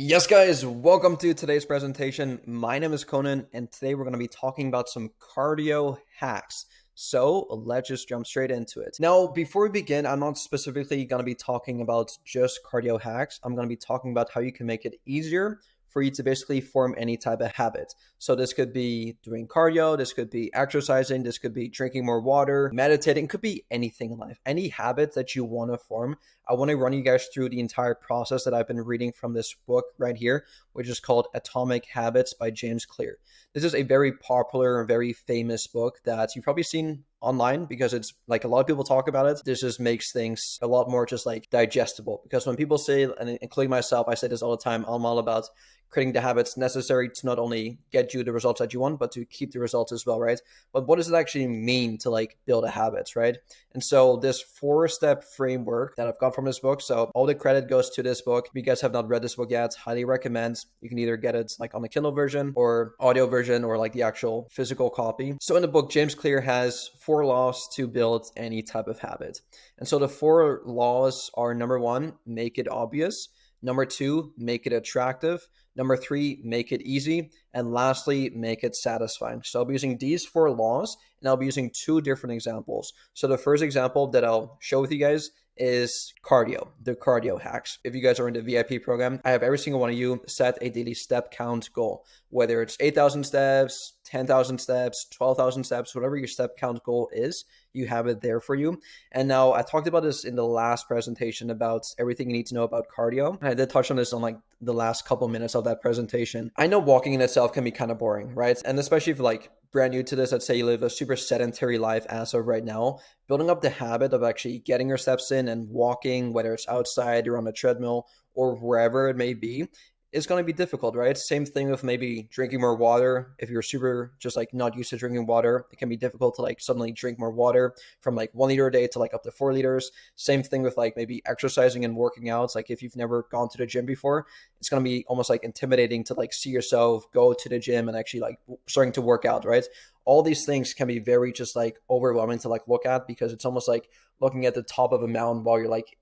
Yes, guys, welcome to today's presentation. My name is Conan, and today we're going to be talking about some cardio hacks. So let's just jump straight into it. Now, before we begin, I'm not specifically going to be talking about just cardio hacks. I'm going to be talking about how you can make it easier for you to basically form any type of habit. So this could be doing cardio, this could be exercising, this could be drinking more water, meditating, could be anything in life. Any habit that you want to form. I want to run you guys through the entire process that I've been reading from this book right here, which is called Atomic Habits by James Clear. This is a very popular and very famous book that you've probably seen online because it's like a lot of people talk about it. This just makes things a lot more just like digestible, because when people say, and including myself, I say this all the time, I'm all about creating the habits necessary to not only get you the results that you want, but to keep the results as well, right? But what does it actually mean to like build a habit, right? And so this 4-step framework that I've got from this book, so all the credit goes to this book. If you guys have not read this book yet, highly recommend. You can either get it like on the Kindle version or audio version or like the actual physical copy. So in the book, James Clear has 4 laws to build any type of habit. And so the 4 laws are: number 1, make it obvious; number 2, make it attractive; number 3, make it easy; and lastly, make it satisfying. So I'll be using these 4 laws, and I'll be using 2 different examples. So the first example that I'll show with you guys is cardio, the cardio hacks. If you guys are in the VIP program, I have every single one of you set a daily step count goal, whether it's 8,000 steps, 10,000 steps, 12,000 steps, whatever your step count goal is, you have it there for you. And now I talked about this in the last presentation about everything you need to know about cardio. I did touch on this on like the last couple minutes of that presentation. I know walking in itself can be kind of boring, right? And especially if like brand new to this, let's say you live a super sedentary life as of right now, building up the habit of actually getting your steps in and walking, whether it's outside or on a treadmill or wherever it may be, is going to be difficult, right? Same thing with maybe drinking more water. If you're super just like not used to drinking water, it can be difficult to like suddenly drink more water from like 1 liter a day to like up to 4 liters. Same thing with like maybe exercising and working out. It's like if you've never gone to the gym before, it's going to be almost like intimidating to like see yourself go to the gym and actually like starting to work out, right? All these things can be very just like overwhelming to like look at, because it's almost like looking at the top of a mountain while you're like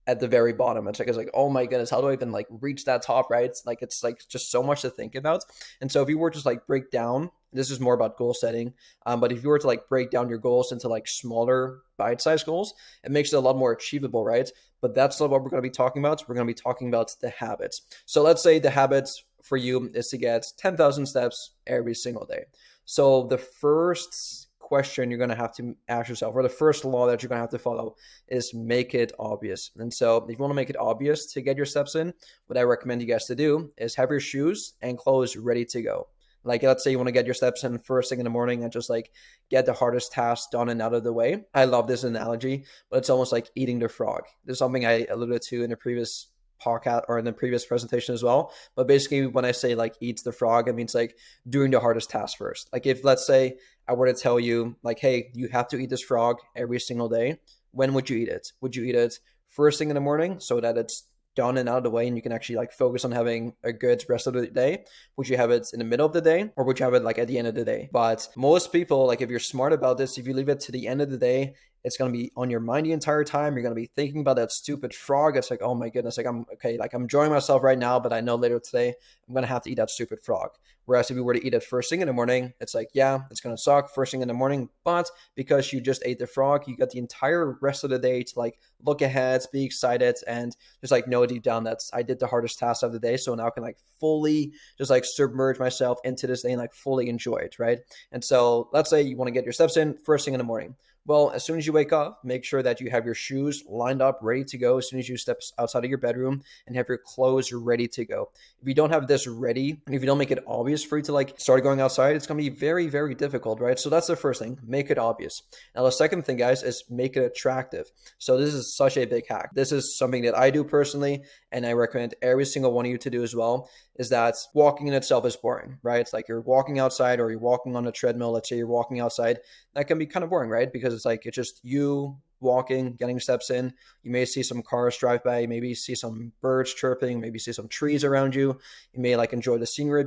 at the very bottom. It's like, oh my goodness, how do I even like reach that top, right? It's like just so much to think about. And so if you were to just like break down, this is more about goal setting, but if you were to like break down your goals into like smaller bite-sized goals, it makes it a lot more achievable, right? But that's not what we're going to be talking about. We're going to be talking about the habits. So let's say the habits for you is to get 10,000 steps every single day. So the first question you're going to have to ask yourself, or the first law that you're going to have to follow, is make it obvious. And so if you want to make it obvious to get your steps in, what I recommend you guys to do is have your shoes and clothes ready to go. Like, let's say you want to get your steps in first thing in the morning and just like get the hardest task done and out of the way. I love this analogy, but it's almost like eating the frog. This is something I alluded to in the previous podcast or in the previous presentation as well. But basically, when I say like eats the frog, it means like doing the hardest task first. Like if, let's say, I were to tell you like, hey, you have to eat this frog every single day, when would you eat it? Would you eat it first thing in the morning so that it's done and out of the way and you can actually like focus on having a good rest of the day? Would you have it in the middle of the day, or would you have it like at the end of the day? But most people, like if you're smart about this, if you leave it to the end of the day, it's going to be on your mind the entire time. You're going to be thinking about that stupid frog. It's like, oh my goodness, like I'm okay, like I'm enjoying myself right now, but I know later today I'm going to have to eat that stupid frog. Whereas if you were to eat it first thing in the morning, it's like, yeah, it's going to suck first thing in the morning, but because you just ate the frog, you got the entire rest of the day to like look ahead, be excited, and just like know deep down that I did the hardest task of the day. So now I can like fully just like submerge myself into this day and like fully enjoy it, right? And so let's say you want to get your steps in first thing in the morning. Well, as soon as you wake up, make sure that you have your shoes lined up, ready to go as soon as you step outside of your bedroom, and have your clothes ready to go. If you don't have this ready, and if you don't make it obvious for you to like start going outside, it's going to be very, very difficult, right? So that's the first thing, make it obvious. Now, the second thing, guys, is make it attractive. So this is such a big hack. This is something that I do personally, and I recommend every single one of you to do as well, is that walking in itself is boring, right? It's like you're walking outside or you're walking on a treadmill. Let's say you're walking outside. That can be kind of boring, right? Because it's like, it's just you walking, getting steps in. You may see some cars drive by, maybe see some birds chirping, maybe see some trees around you. You may like enjoy the scenery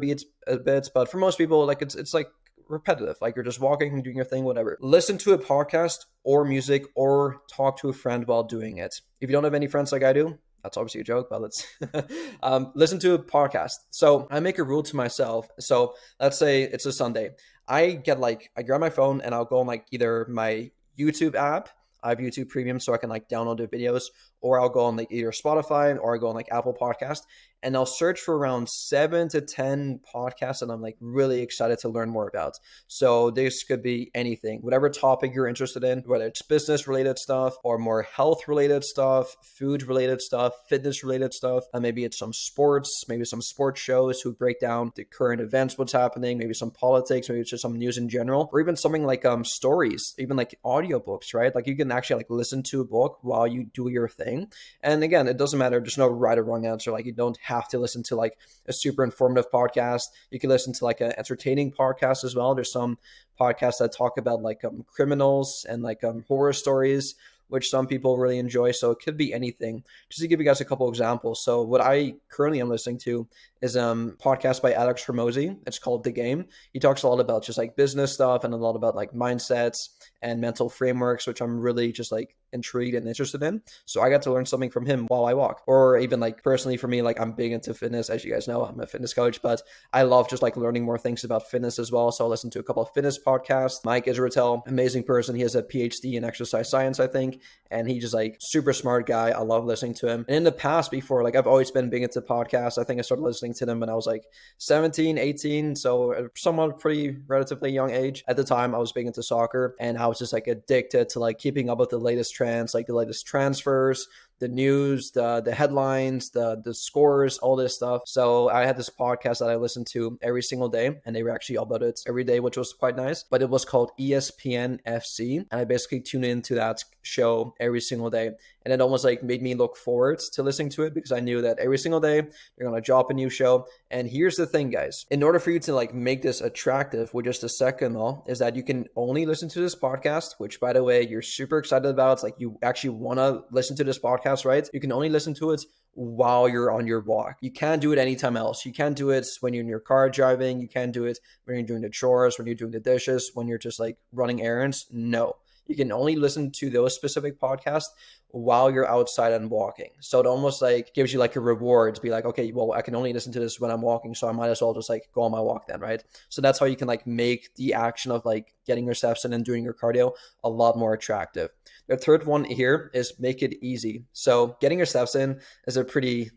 a bit, but for most people, like it's like repetitive. Like you're just walking and doing your thing, whatever. Listen to a podcast or music or talk to a friend while doing it. If you don't have any friends like I do, That's obviously a joke, but let's listen to a podcast. So I make a rule to myself. So let's say it's a Sunday. I grab my phone and I'll go on like either my YouTube app. I have YouTube Premium, so I can like download the videos, or I'll go on like either Spotify or I go on like Apple Podcast, and I'll search for around 7 to 10 podcasts that I'm like really excited to learn more about. So this could be anything, whatever topic you're interested in, whether it's business related stuff or more health related stuff, food related stuff, fitness related stuff. Maybe it's some sports, maybe some sports shows who break down the current events, what's happening, maybe some politics, maybe it's just some news in general, or even something like stories, even like audiobooks, right? Like you can actually like listen to a book while you do your thing. And again, it doesn't matter. There's no right or wrong answer. Like you don't have to listen to like a super informative podcast. You can listen to like an entertaining podcast as well. There's some podcasts that talk about like criminals and like horror stories, which some people really enjoy. So it could be anything. Just to give you guys a couple examples. So what I currently am listening to is podcast by Alex Hormozy. It's called The Game. He talks a lot about just like business stuff and a lot about like mindsets and mental frameworks, which I'm really just like intrigued and interested in. So I got to learn something from him while I walk. Or even like personally for me, like I'm big into fitness. As you guys know, I'm a fitness coach, but I love just like learning more things about fitness as well. So I listen to a couple of fitness podcasts. Mike Israetel, amazing person. He has a PhD in exercise science, I think. And he just like super smart guy. I love listening to him. And in the past before, like I've always been big into podcasts. I think I started listening to them when I was like 17, 18. So somewhat pretty relatively young age. At the time I was big into soccer and I was just like addicted to like keeping up with the latest trends, like the latest transfers, the news, the headlines, the scores, all this stuff. So I had this podcast that I listened to every single day, and they were actually uploaded every day, which was quite nice. But it was called ESPN FC, and I basically tuned into that show every single day. And it almost like made me look forward to listening to it because I knew that every single day they're gonna drop a new show. And here's the thing, guys. In order for you to like make this attractive with just a second though, is that you can only listen to this podcast, which by the way, you're super excited about. It's like you actually wanna listen to this podcast, right? You can only listen to it while you're on your walk. You can't do it anytime else. You can't do it when you're in your car driving. You can't do it when you're doing the chores, when you're doing the dishes, when you're just like running errands. No. You can only listen to those specific podcasts while you're outside and walking. So it almost like gives you like a reward to be like, okay, well, I can only listen to this when I'm walking, so I might as well just like go on my walk then, right? So that's how you can like make the action of like getting your steps in and doing your cardio a lot more attractive. The third one here is make it easy. So getting your steps in is a pretty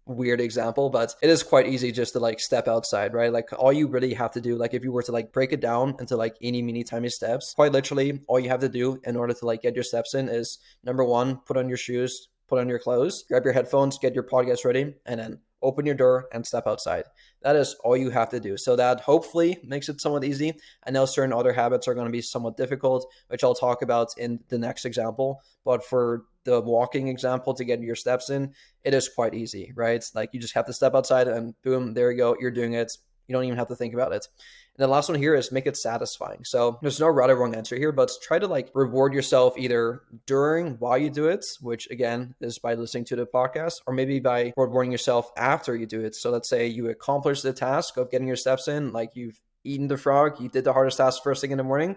weird example, but it is quite easy just to like step outside, right? Like all you really have to do, like if you were to like break it down into like eeny, meeny, tiny steps, quite literally all you have to do in order to like get your steps in is number one, put on your shoes, put on your clothes, grab your headphones, get your podcast ready, and then open your door and step outside. That is all you have to do. So that hopefully makes it somewhat easy. I know certain other habits are going to be somewhat difficult, which I'll talk about in the next example. But for the walking example to get your steps in, it is quite easy, right? Like you just have to step outside and boom, there you go. You're doing it. You don't even have to think about it. And the last one here is make it satisfying. So there's no right or wrong answer here, but try to like reward yourself either during while you do it, which again is by listening to the podcast, or maybe by rewarding yourself after you do it. So let's say you accomplish the task of getting your steps in, like you've eaten the frog, you did the hardest task first thing in the morning,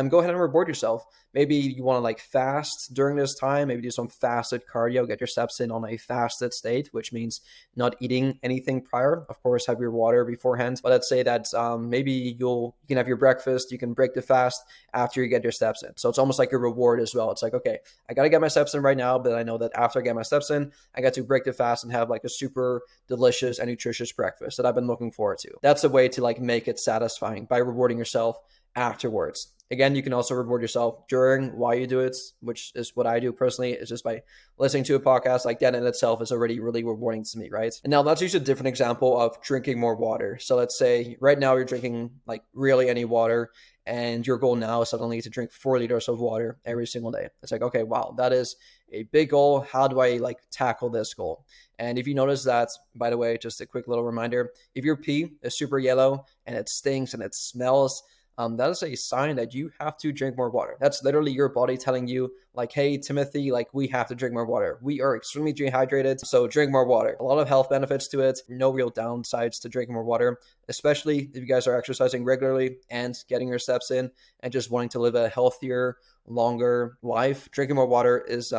go ahead and reward yourself. Maybe you want to like fast during this time, maybe do some fasted cardio, get your steps in on a fasted state, which means not eating anything prior. Of course, have your water beforehand. But let's say that maybe you can have your breakfast, you can break the fast after you get your steps in. So it's almost like a reward as well. It's like, okay, I got to get my steps in right now, but I know that after I get my steps in, I got to break the fast and have like a super delicious and nutritious breakfast that I've been looking forward to. That's a way to like make it satisfying by rewarding yourself afterwards. Again, you can also reward yourself during while you do it, which is what I do personally, is just by listening to a podcast. Like that in itself is already really rewarding to me, right? And now let's use a different example of drinking more water. So let's say right now you're drinking like really any water, and your goal now is suddenly to drink 4 liters of water every single day. It's like, okay, wow, that is a big goal. How do I like tackle this goal? And if you notice that, by the way, just a quick little reminder, if your pee is super yellow and it stinks and it smells, that is a sign that you have to drink more water. That's literally your body telling you like, hey, Timothy, like we have to drink more water. We are extremely dehydrated, so drink more water. A lot of health benefits to it. No real downsides to drinking more water, especially if you guys are exercising regularly and getting your steps in and just wanting to live a healthier, longer life, drinking more water is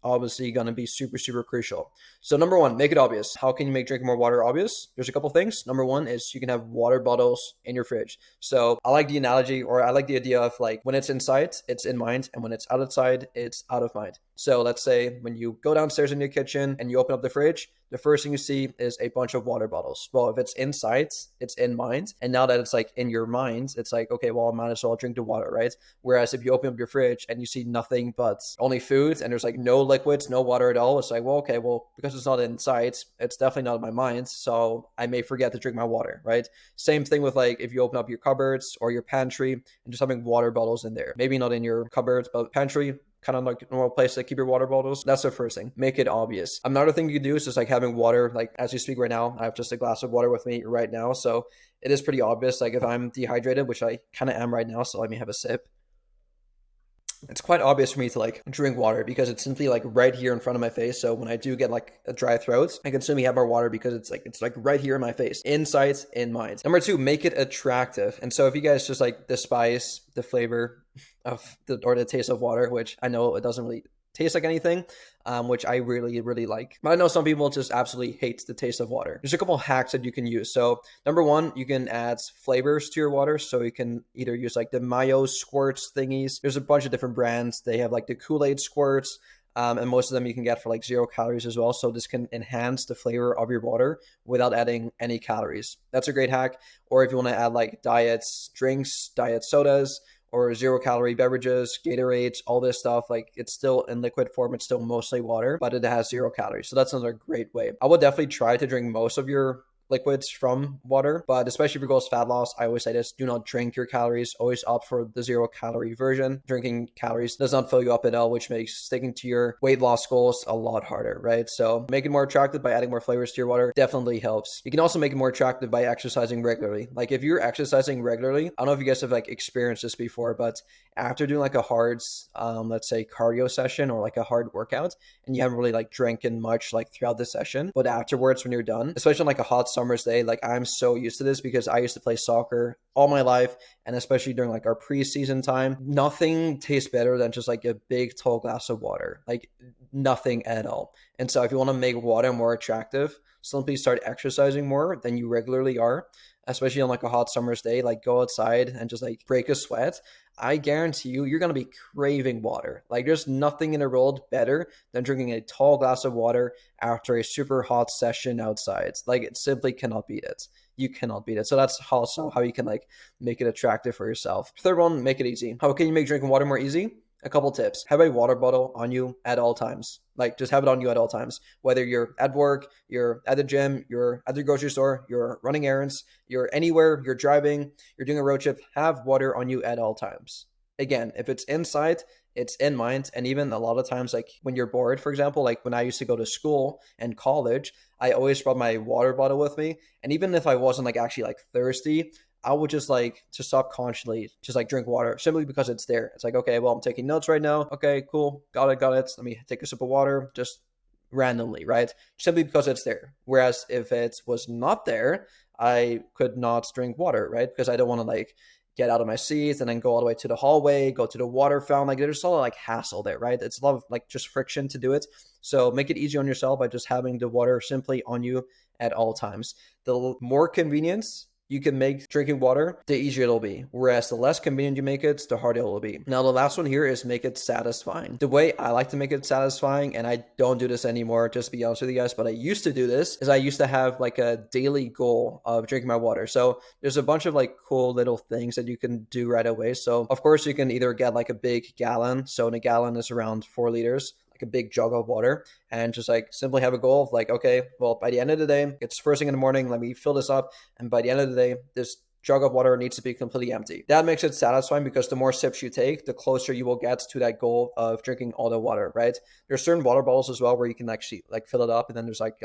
obviously going to be super, super crucial. So number one, make it obvious. How can you make drinking more water obvious? There's a couple things. Number one is you can have water bottles in your fridge. So I like the analogy, or I like the idea of like when it's inside, it's in mind, and when it's outside, it's out of mind. So let's say when you go downstairs in your kitchen and you open up the fridge, the first thing you see is a bunch of water bottles. Well, if it's inside, it's in mind. And now that it's like in your mind, it's like, okay, well, I might as well drink the water, right? Whereas if you open up your fridge and you see nothing but only food and there's like no liquids, no water at all, it's like, well, okay, well, because it's not inside, it's definitely not in my mind. So I may forget to drink my water, right? Same thing with like if you open up your cupboards or your pantry and just having water bottles in there. Maybe not in your cupboards, but pantry, kind of like a normal place to keep your water bottles. That's the first thing. Make it obvious. Another thing you can do is just like having water, like as you speak right now, I have just a glass of water with me right now. So it is pretty obvious. Like if I'm dehydrated, which I kind of am right now, so let me have a sip. It's quite obvious for me to like drink water because it's simply like right here in front of my face. So when I do get like a dry throat, I can simply have more water because it's like right here in my face. Insight in mind. Number two, make it attractive. And so if you guys just like despise the flavor of the taste of water, which I know it doesn't really taste like anything, which I really, really like. But I know some people just absolutely hate the taste of water. There's a couple hacks that you can use. So number one, you can add flavors to your water. So you can either use like the mayo squirts thingies. There's a bunch of different brands. They have like the Kool-Aid squirts. And most of them you can get for like 0 calories as well. So this can enhance the flavor of your water without adding any calories. That's a great hack. Or if you want to add like diet drinks, diet sodas, or 0 calorie beverages, Gatorades, all this stuff, like it's still in liquid form. It's still mostly water, but it has 0 calories. So that's another great way. I would definitely try to drink most of your liquids from water, but especially if your goal is fat loss, I always say this: do not drink your calories. Always opt for the 0 calorie version. Drinking calories does not fill you up at all, which makes sticking to your weight loss goals a lot harder, right? So make it more attractive by adding more flavors to your water definitely helps. You can also make it more attractive by exercising regularly. Like if you're exercising regularly, I don't know if you guys have like experienced this before, but after doing like a hard, let's say cardio session or like a hard workout, and you haven't really like drinking much like throughout the session, but afterwards when you're done, especially on like a hot summer's day, like I'm so used to this because I used to play soccer all my life, and especially during like our preseason time, nothing tastes better than just like a big tall glass of water, like nothing at all. And so if you want to make water more attractive, simply start exercising more than you regularly are, especially on like a hot summer's day. Like go outside and just like break a sweat. I guarantee you, you're going to be craving water. Like there's nothing in the world better than drinking a tall glass of water after a super hot session outside. Like it simply cannot beat it. You cannot beat it. So that's also how you can like make it attractive for yourself. Third one, make it easy. How can you make drinking water more easy? A couple tips. Have a water bottle on you at all times. Like just have it on you at all times. Whether you're at work, you're at the gym, you're at the grocery store, you're running errands, you're anywhere, you're driving, you're doing a road trip, have water on you at all times. Again, if it's inside, it's in mind. And even a lot of times, like when you're bored, for example, like when I used to go to school and college, I always brought my water bottle with me. And even if I wasn't like actually like thirsty, I would just like to subconsciously just like drink water simply because it's there. It's like, okay, well, I'm taking notes right now. Okay, cool. Got it. Let me take a sip of water just randomly, right? Simply because it's there. Whereas if it was not there, I could not drink water, right? Because I don't want to like get out of my seat and then go all the way to the hallway, go to the water fountain. Like there's a lot of like hassle there, right? It's a lot of like just friction to do it. So make it easy on yourself by just having the water simply on you at all times. The more convenience you can make drinking water, the easier it'll be. Whereas the less convenient you make it, the harder it will be. Now, the last one here is make it satisfying. The way I like to make it satisfying, and I don't do this anymore, just to be honest with you guys, but I used to do this, is I used to have like a daily goal of drinking my water. So there's a bunch of like cool little things that you can do right away. So of course you can either get like a big gallon. So in a gallon is around 4 liters. A big jug of water, and just like simply have a goal of like, okay, well, by the end of the day, it's first thing in the morning, let me fill this up, and by the end of the day, this jug of water needs to be completely empty. That makes it satisfying because the more sips you take, the closer you will get to that goal of drinking all the water, right? There's certain water bottles as well where you can actually like fill it up, and then there's like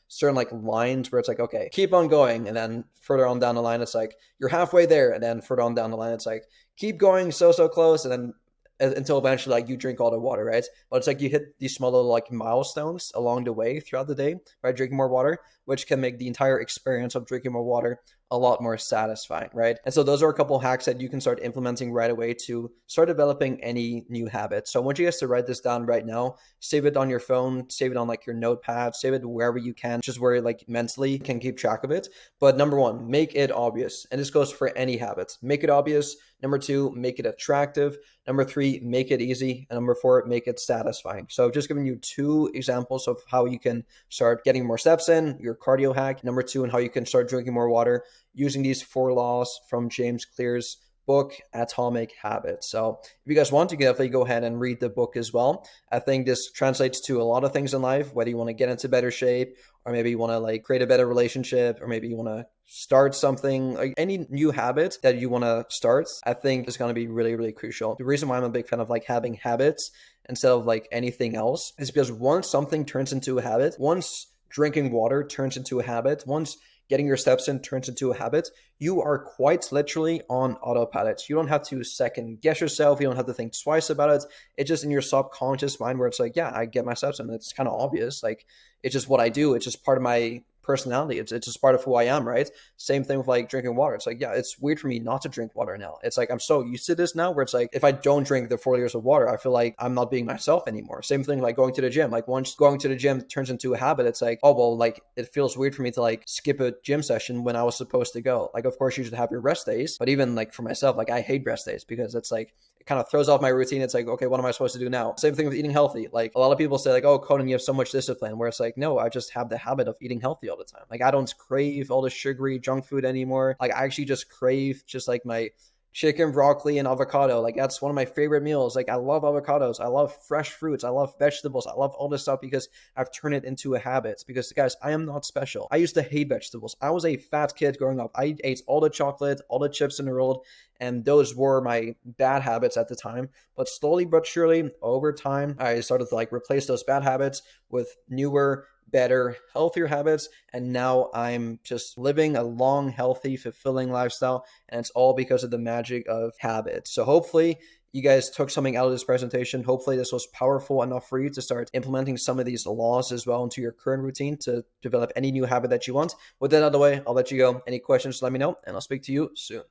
certain like lines where it's like, okay, keep on going, and then further on down the line, it's like you're halfway there, and then further on down the line, it's like keep going so close, and then until eventually like you drink all the water, right? But it's like you hit these small little like milestones along the way throughout the day by drinking more water, which can make the entire experience of drinking more water a lot more satisfying, right? And so those are a couple hacks that you can start implementing right away to start developing any new habit. So I want you guys to write this down right now, save it on your phone, save it on like your notepad, save it wherever you can, just where like mentally you can keep track of it. But number one, make it obvious. And this goes for any habit. Make it obvious. Number two, make it attractive. Number three, make it easy. And number four, make it satisfying. So I've just given you two examples of how you can start getting more steps in, your cardio hack. Number two, and how you can start drinking more water using these 4 laws from James Clear's book, Atomic Habits. So if you guys want, you can definitely go ahead and read the book as well. I think this translates to a lot of things in life, whether you want to get into better shape, or maybe you want to like create a better relationship, or maybe you want to start something, like any new habit that you want to start, I think is going to be really, really crucial. The reason why I'm a big fan of like having habits instead of like anything else is because once something turns into a habit, once drinking water turns into a habit, once getting your steps in turns into a habit, you are quite literally on autopilot. You don't have to second guess yourself. You don't have to think twice about it. It's just in your subconscious mind where it's like, yeah, I get my steps in. It's kind of obvious. Like, it's just what I do. It's just part of my personality. It's just part of who I am, right? Same thing with like drinking water. It's like, yeah, it's weird for me not to drink water now. It's like I'm so used to this now where it's like if I don't drink the 4 liters of water, I feel like I'm not being myself anymore. Same thing like going to the gym. Like once going to the gym turns into a habit, it's like, oh well, like it feels weird for me to like skip a gym session when I was supposed to go. Like of course you should have your rest days, but even like for myself, like I hate rest days because it's like it kind of throws off my routine. It's like, okay, what am I supposed to do now? Same thing with eating healthy. Like a lot of people say like, oh, Conan, you have so much discipline, where it's like, no, I just have the habit of eating healthy all the time. Like I don't crave all the sugary junk food anymore. Like I actually just crave just like my chicken, broccoli, and avocado. Like that's one of my favorite meals. Like I love avocados. I love fresh fruits. I love vegetables. I love all this stuff because I've turned it into a habit. Because guys, I am not special. I used to hate vegetables. I was a fat kid growing up. I ate all the chocolate, all the chips in the world, and those were my bad habits at the time. But slowly but surely, over time, I started to like replace those bad habits with newer, better, healthier habits. And now I'm just living a long, healthy, fulfilling lifestyle. And it's all because of the magic of habits. So hopefully you guys took something out of this presentation. Hopefully this was powerful enough for you to start implementing some of these laws as well into your current routine to develop any new habit that you want. With that out of the way, I'll let you go. Any questions, let me know, and I'll speak to you soon.